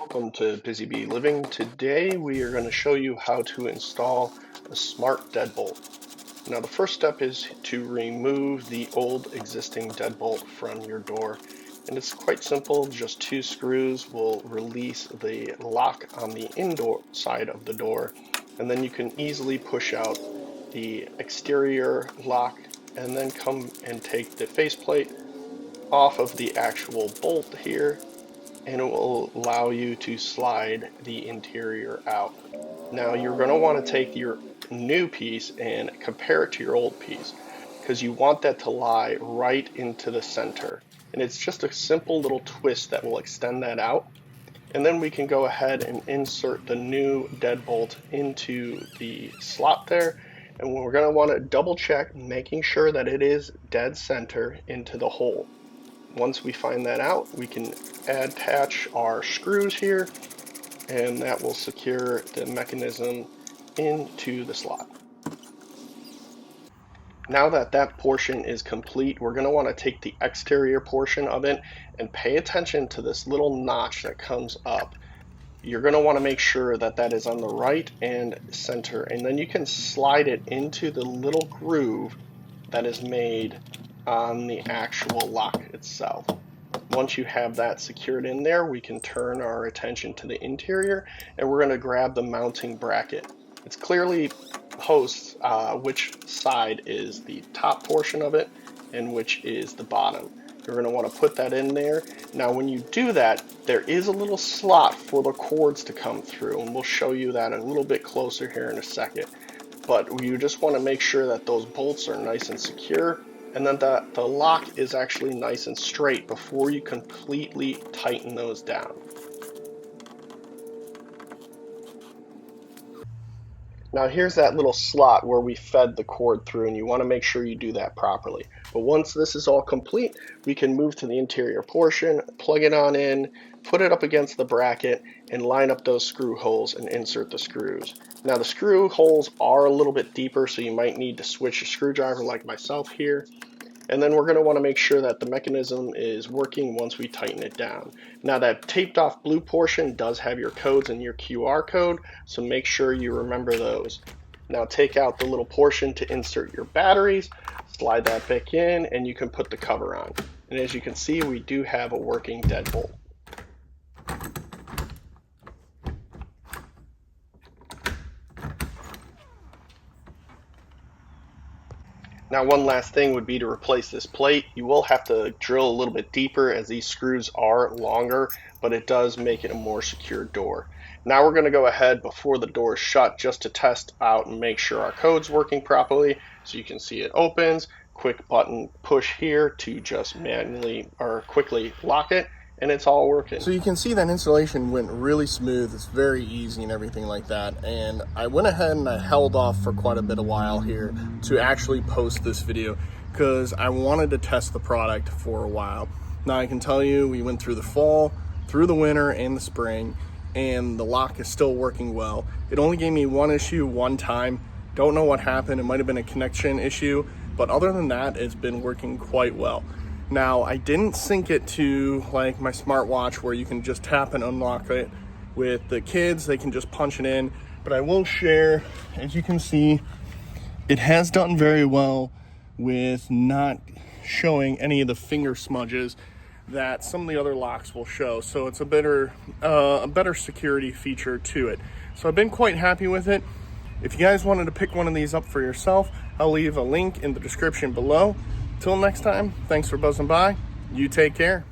Welcome to Busy Bee Living. Today we are going to show you how to install a smart deadbolt. Now the first step is to remove the old existing deadbolt from your door. And it's quite simple, just 2 screws will release the lock on the indoor side of the door. And then you can easily push out the exterior lock and then come and take the faceplate off of the actual bolt here, and it will allow you to slide the interior out. Now you're going to want to take your new piece and compare it to your old piece, because you want that to lie right into the center. And it's just a simple little twist that will extend that out. And then we can go ahead and insert the new deadbolt into the slot there. And we're going to want to double check, making sure that it is dead center into the hole. Once we find that out, we can attach our screws here, and that will secure the mechanism into the slot. Now that that portion is complete, we're going to want to take the exterior portion of it and pay attention to this little notch that comes up. You're going to want to make sure that that is on the right and center, and then you can slide it into the little groove that is made on the actual lock itself. Once you have that secured in there, we can turn our attention to the interior, and we're going to grab the mounting bracket. It's clearly posts which side is the top portion of it and which is the bottom. You're going to want to put that in there. Now when you do that, there is a little slot for the cords to come through, and we'll show you that a little bit closer here in a second. But you just want to make sure that those bolts are nice and secure, and then the lock is actually nice and straight before you completely tighten those down. Now here's that little slot where we fed the cord through, and you want to make sure you do that properly. But once this is all complete, we can move to the interior portion, plug it on in, put it up against the bracket, and line up those screw holes and insert the screws. Now the screw holes are a little bit deeper, so you might need to switch a screwdriver like myself here. And then we're going to want to make sure that the mechanism is working once we tighten it down. Now that taped off blue portion does have your codes and your QR code, so make sure you remember those. Now take out the little portion to insert your batteries, slide that back in, and you can put the cover on. And as you can see, we do have a working deadbolt. Now one last thing would be to replace this plate. You will have to drill a little bit deeper as these screws are longer, but it does make it a more secure door. Now we're going to go ahead before the door is shut just to test out and make sure our code's working properly. So you can see it opens, quick button push here to just manually or quickly lock it, and it's all working. So you can see that installation went really smooth. It's very easy and everything like that. And I went ahead and I held off for quite a bit of while here to actually post this video because I wanted to test the product for a while. Now I can tell you we went through the fall, through the winter and the spring, and the lock is still working well. It only gave me one issue one time. Don't know what happened. It might have been a connection issue, but other than that, it's been working quite well. Now, I didn't sync it to like my smartwatch where you can just tap and unlock it. With the kids, they can just punch it in. But I will share, as you can see, it has done very well with not showing any of the finger smudges that some of the other locks will show. So it's a better security feature to it. So I've been quite happy with it. If you guys wanted to pick one of these up for yourself, I'll leave a link in the description below. Till next time, thanks for buzzing by. You take care.